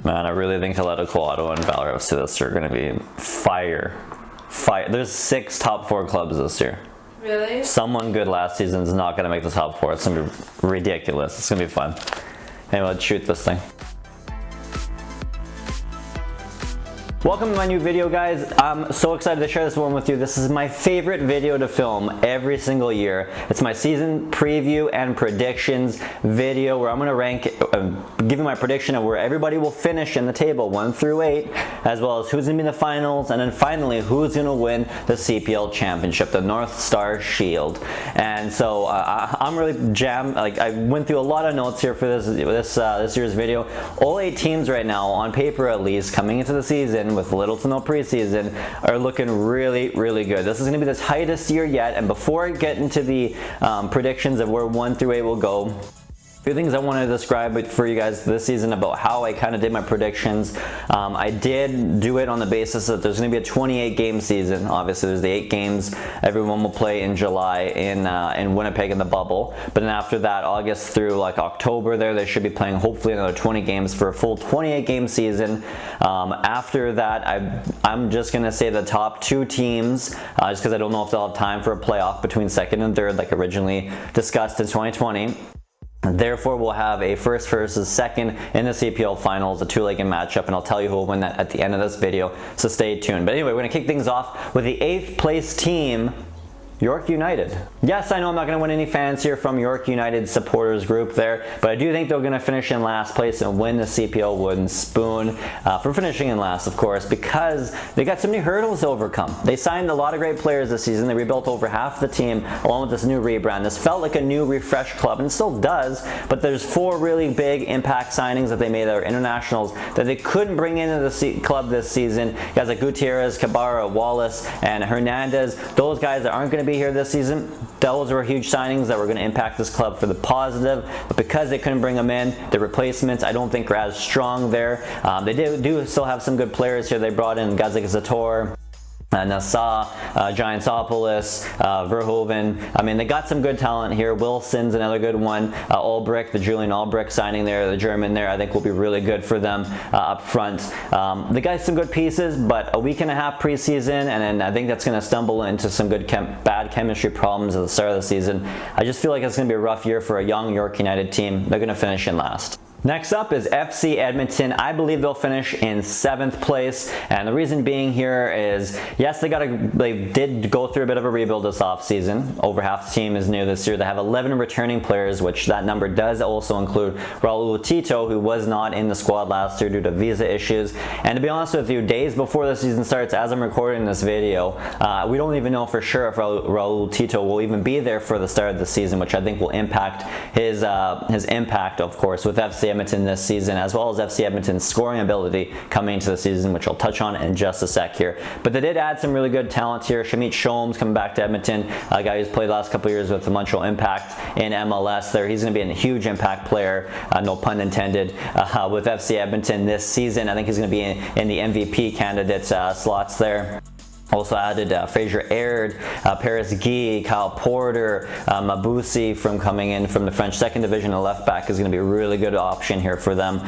Man, I really think Atletico Ottawa and Valor FC this year are going to be fire. There's 6 top 4 clubs this year. Really? Someone good last season is not going to make the top 4. It's going to be ridiculous. It's going to be fun. Anyway, let's shoot this thing. Welcome to my new video, guys. I'm so excited to share this one with you. This is my favorite video to film every single year. It's my season preview and predictions video where I'm going to rank, give you my prediction of where everybody will finish in the table 1 through 8, as well as who's going to be in the finals, and then finally who's going to win the CPL championship, the North Star Shield. And so I'm really jammed. Like, I went through a lot of notes here for this year's video. All 8 teams right now, on paper at least, coming into the season with little to no preseason, are looking really good. This is going to be the tightest year yet, and before I get into the predictions of where 1 through 8 will go, a few things I want to describe for you guys this season about how I kind of did my predictions. I did do it on the basis that there's going to be a 28 game season. Obviously there's the 8 games everyone will play in July in Winnipeg in the bubble, but then after that, August through like October they should be playing hopefully another 20 games for a full 28 game season. After that, I'm just going to say the top 2 teams, just because I don't know if they'll have time for a playoff between 2nd and 3rd like originally discussed in 2020. Therefore, we'll have a 1st versus 2nd in the CPL finals, a 2-legged matchup, and I'll tell you who will win that at the end of this video, so stay tuned. But anyway, we're going to kick things off with the 8th place team, York United. Yes, I know I'm not going to win any fans here from York United supporters group there, but I do think they're going to finish in last place and win the CPL wooden spoon for finishing in last, of course, because they got so many hurdles to overcome. They signed a lot of great players this season. They rebuilt over half the team along with this new rebrand. This felt like a new refreshed club, and it still does, but there's 4 really big impact signings that they made that are internationals that they couldn't bring into the club this season. Guys like Gutierrez, Cabarra, Wallace, and Hernandez. Those guys that aren't going to be here this season, those were huge signings that were going to impact this club for the positive, but because they couldn't bring them in, the replacements I don't think are as strong there. They do still have some good players here. They brought in guys like Zator, Nassau, Giantsopoulos, Verhoeven. I mean, they got some good talent here. Wilson's another good one. Ulbrich, the Julian Ulbrich signing there, the German there, I think will be really good for them up front. They got some good pieces, but a week and a half preseason, and then I think that's going to stumble into some good bad chemistry problems at the start of the season. I just feel like it's going to be a rough year for a young York United team. They're going to finish in last. Next up is FC Edmonton. I believe they'll finish in 7th place, and the reason being here is, yes, they did go through a bit of a rebuild this offseason. Over half the team is new this year. They have 11 returning players, which that number does also include Raul Tito, who was not in the squad last year due to visa issues. And to be honest with you, days before the season starts, as I'm recording this video, we don't even know for sure if Raul Tito will even be there for the start of the season, which I think will impact his impact, of course, with FC Edmonton this season, as well as FC Edmonton's scoring ability coming into the season, which I'll touch on in just a sec here. But they did add some really good talent here. Shamit Shomes coming back to Edmonton, a guy who's played the last couple of years with the Montreal Impact in MLS there. He's going to be a huge impact player, no pun intended, with FC Edmonton this season. I think he's going to be in the MVP candidates slots there. Also added Fraser Aird, Paris Guy, Kyle Porter, Mabusi from coming in from the French 2nd Division. A left back is going to be a really good option here for them.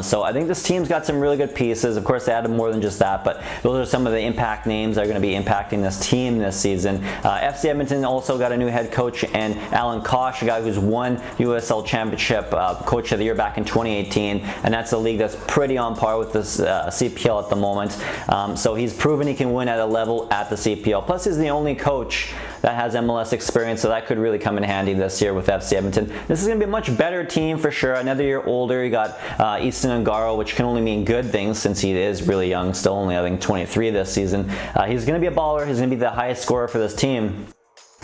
So I think this team's got some really good pieces. Of course, they added more than just that, but those are some of the impact names that are going to be impacting this team this season. FC Edmonton also got a new head coach, and Alan Kosh, a guy who's won USL Championship Coach of the Year back in 2018, and that's a league that's pretty on par with this CPL at the moment. So he's proven he can win at a level at the CPL. Plus, he's the only coach that has MLS experience, so that could really come in handy this year with FC Edmonton. This is going to be a much better team for sure. Another year older. You got Easton Ungaro, which can only mean good things since he is really young, still only I think 23 this season. He's going to be a baller. He's going to be the highest scorer for this team.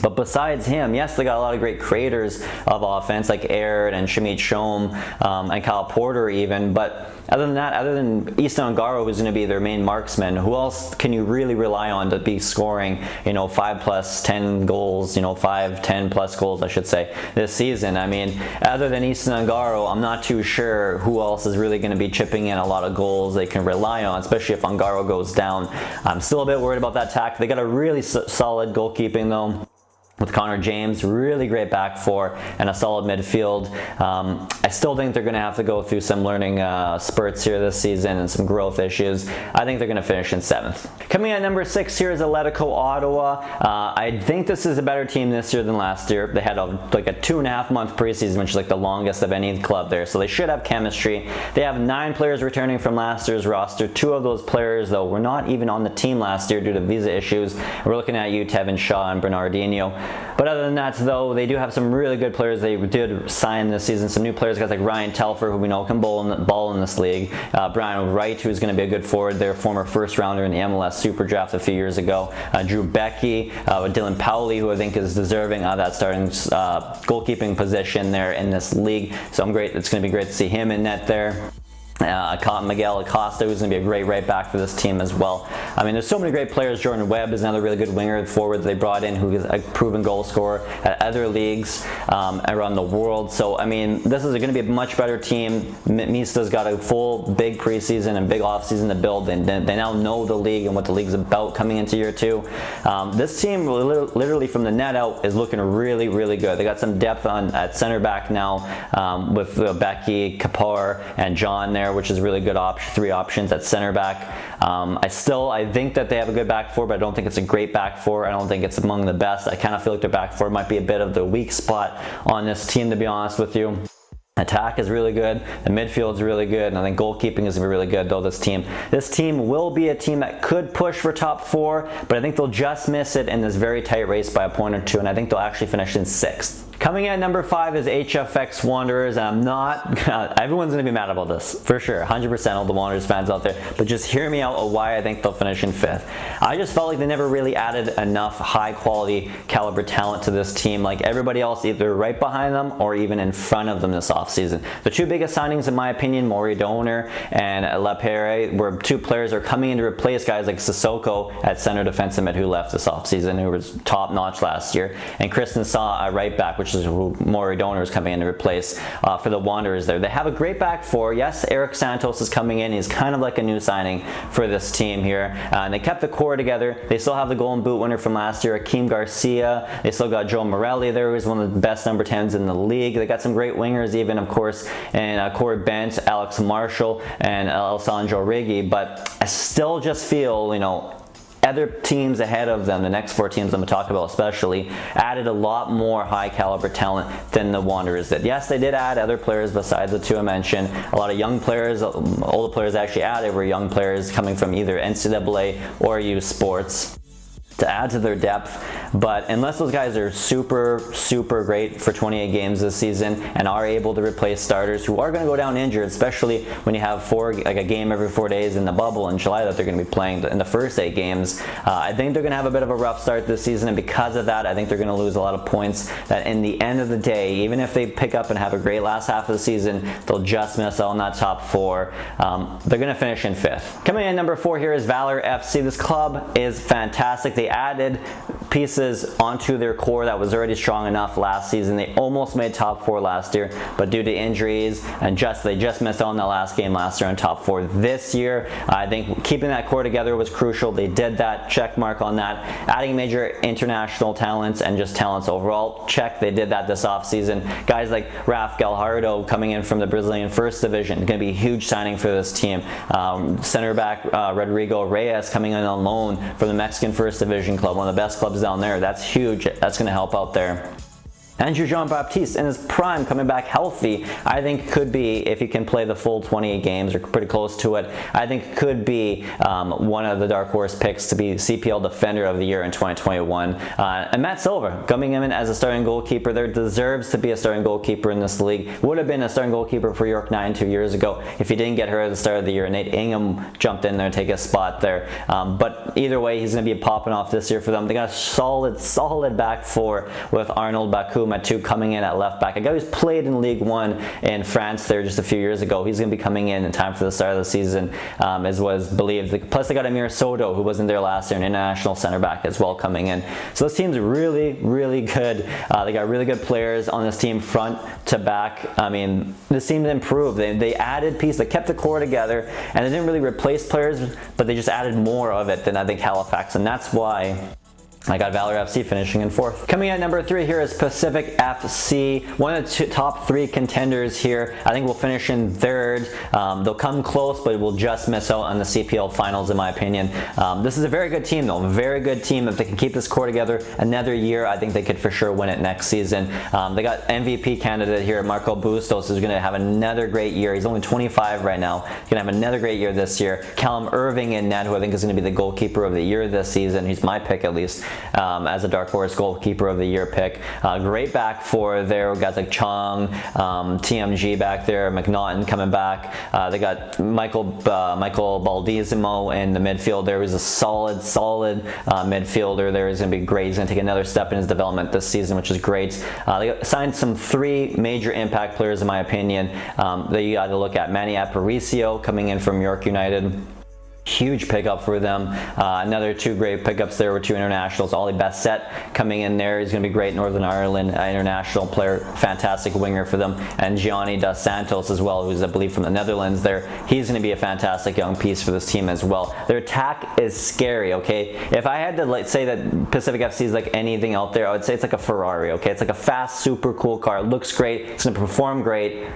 But besides him, yes, they got a lot of great creators of offense like Aird and Shamit Shome and Kyle Porter even, but other than that, other than Easton Ungaro, who's going to be their main marksman, who else can you really rely on to be scoring, 5 plus 10 goals, 5, 10 plus goals, I should say, this season? I mean, other than Easton Ungaro, I'm not too sure who else is really going to be chipping in a lot of goals they can rely on, especially if Ungaro goes down. I'm still a bit worried about that attack. They got a really solid goalkeeping though. with Connor James, really great back four, and a solid midfield. I still think they're going to have to go through some learning spurts here this season and some growth issues. I think they're going to finish in 7th. Coming at number 6 here is Atletico Ottawa. I think this is a better team this year than last year. They had like a 2.5 month preseason, which is like the longest of any club there, so they should have chemistry. They have 9 players returning from last year's roster. 2 of those players, though, were not even on the team last year due to visa issues. We're looking at you, Tevin Shaw and Bernardinho. But other than that, though, they do have some really good players they did sign this season. Some new players, guys like Ryan Telfer, who we know can ball in this league. Brian Wright, who's going to be a good forward, their former first rounder in the MLS Super Draft a few years ago. Drew Becky, Dylan Powley, who I think is deserving of that starting goalkeeping position there in this league. So it's going to be great to see him in net there. Miguel Acosta, who's going to be a great right back for this team as well. I mean, there's so many great players. Jordan Webb is another really good winger forward that they brought in, who is a proven goal scorer at other leagues around the world. So, I mean, this is going to be a much better team. Mista's got a full big preseason and big offseason to build, and they now know the league and what the league's about coming into year 2. This team, literally from the net out, is looking really, really good. They got some depth at center back now with Becky, Kapar, and John there, which is really good 3 options at center back. I think that they have a good back four, but I don't think it's a great back four. I don't think it's among the best. I kind of feel like their back four might be a bit of the weak spot on this team, to be honest with you. Attack is really good, the midfield is really good, and I think goalkeeping is really good, though. This team will be a team that could push for top 4, but I think they'll just miss it in this very tight race by a point or 2, and I think they'll actually finish in 6th. Coming at number 5 is HFX Wanderers. Everyone's going to be mad about this, for sure, 100% all the Wanderers fans out there, but just hear me out on why I think they'll finish in 5th. I just felt like they never really added enough high-quality caliber talent to this team, like everybody else, either right behind them or even in front of them this offseason. The 2 biggest signings, in my opinion, Maury Donor and Lapere, were 2 players that are coming in to replace guys like Sissoko at center defensive mid, who left this offseason, who was top-notch last year, and Chris Nassau at right back, which is who Maury Donor is coming in to replace for the Wanderers there. They have a great back four. Yes, Eric Santos is coming in. He's kind of like a new signing for this team here. And they kept the core together. They still have the Golden Boot winner from last year, Akeem Garcia. They still got Joe Morelli there, who's one of the best number 10s in the league. They got some great wingers even, of course, and Corey Bent, Alex Marshall, and Alessandro Riggi. But I still just feel, other teams ahead of them, the next 4 teams I'm going to talk about especially, added a lot more high caliber talent than the Wanderers did. Yes, they did add other players besides the 2 I mentioned. A lot of young players. All the players actually added were young players coming from either NCAA or U Sports to add to their depth. But unless those guys are super great for 28 games this season and are able to replace starters who are going to go down injured, especially when you have a game every 4 days in the bubble in July that they're going to be playing in the first 8 games, I think they're going to have a bit of a rough start this season, and because of that, I think they're going to lose a lot of points that in the end of the day, even if they pick up and have a great last half of the season, they'll just miss out on that top 4. They're going to finish in 5th. Coming in number 4 here is Valor FC. This club is fantastic. They added pieces onto their core that was already strong enough last season. They almost made top 4 last year, but due to injuries and they just missed out on the last game last year on top 4 this year. I think keeping that core together was crucial. They did that, check mark on that. Adding major international talents and just talents overall, check, they did that this offseason. Guys like Raf Galhardo coming in from the Brazilian First Division, going to be a huge signing for this team. Center back Rodrigo Reyes coming in on loan from the Mexican First Division club, one of the best clubs down there. That's huge. That's going to help out there. Andrew Jean-Baptiste in his prime, coming back healthy, I think could be, if he can play the full 28 games or pretty close to it, I think could be one of the dark horse picks to be CPL Defender of the Year in 2021. And Matt Silva coming in as a starting goalkeeper there, deserves to be a starting goalkeeper in this league. Would have been a starting goalkeeper for York 9 2 years ago if he didn't get hurt at the start of the year. Nate Ingham jumped in there to take a spot there. But either way, he's going to be popping off this year for them. They got a solid back four with Arnold Bakoum at 2 coming in at left back. A guy who's played in League 1 in France there just a few years ago. He's going to be coming in time for the start of the season, as was believed. Plus they got Amir Soto, who wasn't there last year, an international center back as well, coming in. So this team's really good. They got really good players on this team front to back. I mean, this team improved. They added pieces. They kept the core together, and they didn't really replace players, but they just added more of it than I think Halifax, and that's why I got Valor FC finishing in 4th. Coming in at number 3 here is Pacific FC, one of the top 3 contenders here. I think we'll finish in 3rd. They'll come close, but we'll just miss out on the CPL finals in my opinion. This is a very good team though, very good team. If they can keep this core together another year, I think they could for sure win it next season. They got MVP candidate here, Marco Bustos, who's going to have another great year. He's only 25 right now. He's going to have another great year this year. Callum Irving in net, who I think is going to be the goalkeeper of the year this season. He's my pick at least. As a dark horse goalkeeper of the year pick. Great back four there, guys like Chong, TMG back there, McNaughton coming back. They got Michael Baldizimo in the midfield there. He's a solid midfielder there. He's going to be great. He's going to take another step in his development this season, which is great. They signed some 3 major impact players in my opinion. They got to look at Manny Aparicio coming in from York United. Huge pickup for them. Another 2 great pickups there were 2 internationals. Ollie Bassett coming in there. He's going to be great. Northern Ireland international player, fantastic winger for them. And Gianni Dos Santos as well, who's I believe from the Netherlands there. He's going to be a fantastic young piece for this team as well. Their attack is scary, okay? If I had to say that Pacific FC is like anything out there, I would say it's like a Ferrari, okay? It's like a fast, super cool car. It looks great. It's going to perform great.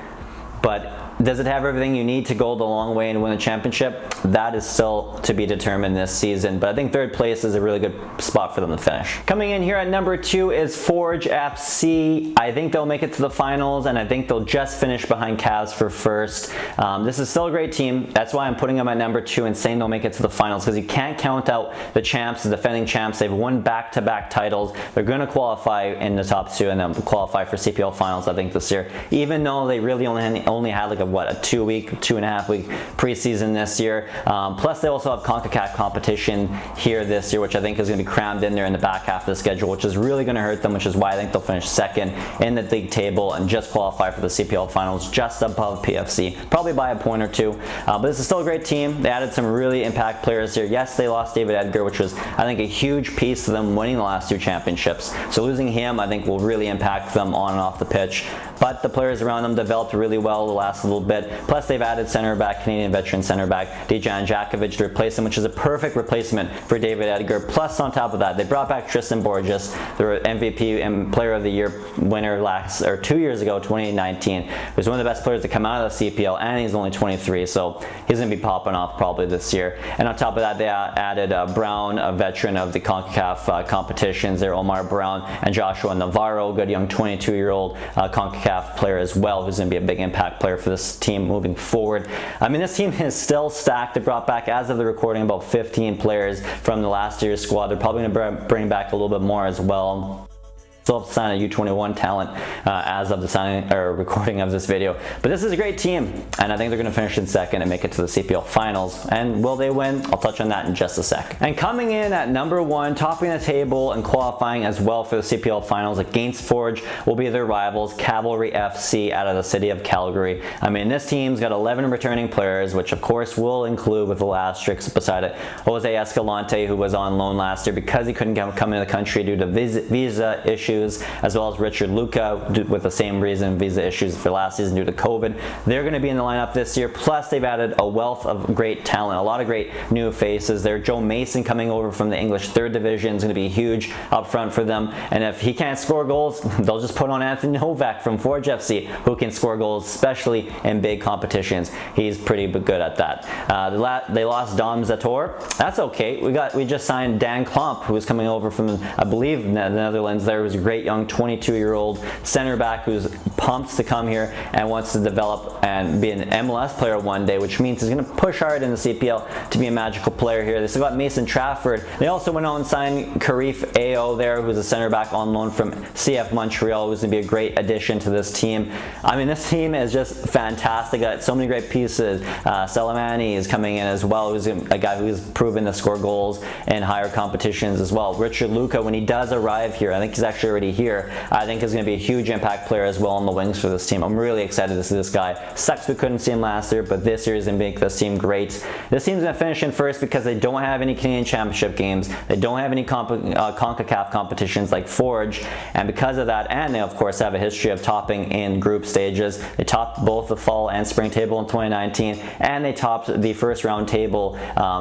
But does it have everything you need to go the long way and win a championship? That is still to be determined this season, but I think 3rd place is a really good spot for them to finish. Coming in here at number 2 is Forge FC. I think they'll make it to the finals, and I think they'll just finish behind Cavs for 1st. This is still a great team. That's why I'm putting them at number 2 and saying they'll make it to the finals, because you can't count out the champs, the defending champs. They've won back-to-back titles. They're going to qualify in the top 2 and then qualify for CPL finals, I think, this year, even though they really only had like a 2.5 week preseason this year. Plus they also have CONCACAF competition here this year, which I think is going to be crammed in there in the back half of the schedule, which is really going to hurt them, which is why I think they'll finish 2nd in the league table and just qualify for the CPL finals, just above PFC, probably by a point or 2. But this is still a great team. They added some really impact players here. Yes, they lost David Edgar, which was I think a huge piece to them winning the last 2 championships. So losing him I think will really impact them on and off the pitch. But the players around them developed really well the last little bit. Plus they've added center back, Canadian veteran center back Dejan Jakovic to replace him, which is a perfect replacement for David Edgar. Plus on top of that, they brought back Tristan Borges, the MVP and player of the year winner 2 years ago, 2019. He was one of the best players to come out of the CPL, and he's only 23, so he's going to be popping off probably this year. And on top of that, they added Brown, a veteran of the CONCACAF competitions there, Omar Brown, and Joshua Navarro, good young 22-year-old CONCACAF player as well, who's going to be a big impact player for this team moving forward. I mean, this team is still stacked. They brought back, as of the recording, about 15 players from the last year's squad. They're probably going to bring back a little bit more as well. Still have to sign a U21 talent as of the signing or recording of this video. But this is a great team, and I think they're going to finish in 2nd and make it to the CPL finals. And will they win? I'll touch on that in just a sec. And coming in at number 1, topping the table and qualifying as well for the CPL finals against Forge will be their rivals, Cavalry FC out of the city of Calgary. I mean, this team's got 11 returning players, which of course will include, with the asterisk beside it, Jose Escalante, who was on loan last year because he couldn't come into the country due to visa issues, as well as Richard Luca with the same reason, visa issues for last season due to COVID. They're going to be in the lineup this year. Plus they've added a wealth of great talent, a lot of great new faces there. Joe Mason coming over from the English 3rd division is going to be huge up front for them, and if he can't score goals, they'll just put on Anthony Novak from Forge FC, who can score goals, especially in big competitions. He's pretty good at that. They lost Dom Zator. That's okay. We just signed Dan Klomp, who's coming over from, I believe, the Netherlands there, who's a great young 22-year-old center back who's pumped to come here and wants to develop and be an MLS player one day, which means he's going to push hard in the CPL to be a magical player here. They still got Mason Trafford. They also went out and signed Karif Ao there, who's a center back on loan from CF Montreal, who's going to be a great addition to this team. I mean, this team is just fantastic. Got so many great pieces. Salamani is coming in as well, who's a guy who's proven to score goals in higher competitions as well. Richard Luca, when he does arrive here, I think he's actually already here, I think is going to be a huge impact player as well on the wings for this team. I'm really excited to see this guy. Sucks we couldn't see him last year, but this year is going to make this team great. This team's going to finish in first because they don't have any Canadian Championship games. They don't have any CONCACAF competitions like Forge, and because of that, and they of course have a history of topping in group stages. They topped both the fall and spring table in 2019, and they topped the first round table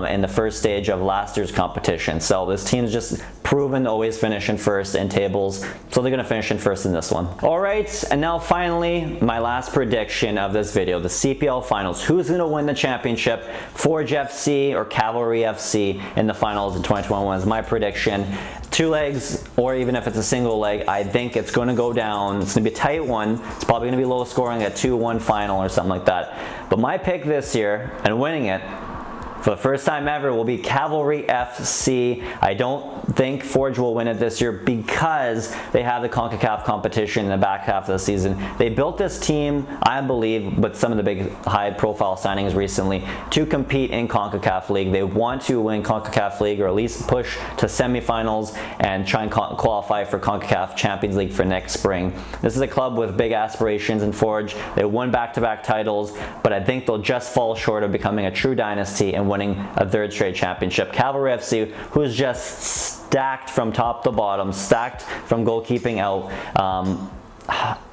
in the first stage of last year's competition. So this team's just proven to always finish in first in tables, so they're going to finish in first in this one. All right, and now finally, my last prediction of this video, the CPL finals. Who's going to win the championship? Forge FC or Cavalry FC in the finals in 2021 is my prediction. 2 legs, or even if it's a single leg, I think it's going to go down. It's going to be a tight one. It's probably going to be low scoring, a 2-1 final or something like that. But my pick this year, and winning it, for the first time ever, will be Cavalry FC. I don't think Forge will win it this year because they have the CONCACAF competition in the back half of the season. They built this team, I believe, with some of the big high-profile signings recently to compete in CONCACAF League. They want to win CONCACAF League, or at least push to semifinals and try and qualify for CONCACAF Champions League for next spring. This is a club with big aspirations in Forge. They won back-to-back titles, but I think they'll just fall short of becoming a true dynasty and winning a 3rd straight championship. Cavalry FC, who's just stacked from top to bottom, stacked from goalkeeping out.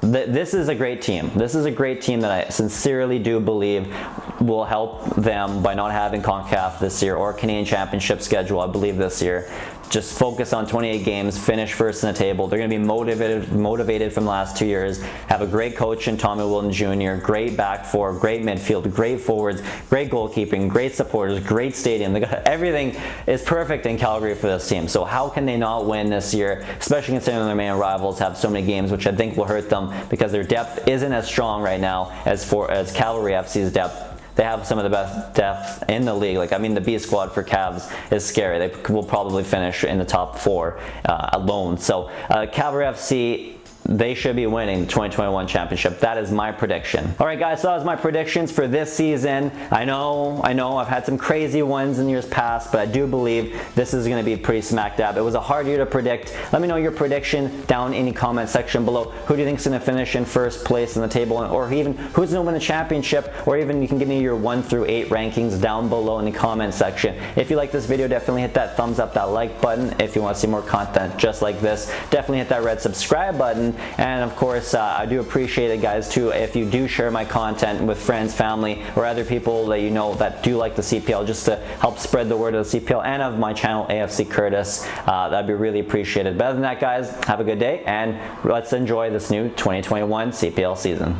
This is a great team. This is a great team that I sincerely do believe will help them by not having CONCACAF this year or Canadian Championship schedule, I believe, this year. Just focus on 28 games, finish first in the table. They're going to be motivated from the last 2 years. Have a great coach in Tommy Wilton Jr., great back four, great midfield, great forwards, great goalkeeping, great supporters, great stadium. They got everything is perfect in Calgary for this team. So how can they not win this year, especially considering their main rivals have so many games, which I think will hurt them because their depth isn't as strong right now as Cavalry FC's depth. They have some of the best depth in the league. Like, I mean, the B squad for Cavs is scary. They will probably finish in the top 4 alone. So Cavalry FC, they should be winning the 2021 championship. That is my prediction. All right, guys, so that was my predictions for this season. I know, I've had some crazy ones in years past, but I do believe this is going to be pretty smack dab. It was a hard year to predict. Let me know your prediction down in the comment section below. Who do you think is going to finish in first place in the table, or even who's going to win the championship, or even you can give me your 1 through 8 rankings down below in the comment section. If you like this video, definitely hit that thumbs up, that like button. If you want to see more content just like this, definitely hit that red subscribe button. And of course, I do appreciate it, guys, too, if you do share my content with friends, family, or other people that you know that do like the CPL, just to help spread the word of the CPL and of my channel, A.F.C. Curtis. That'd be really appreciated. But other than that, guys, have a good day, and let's enjoy this new 2021 CPL season.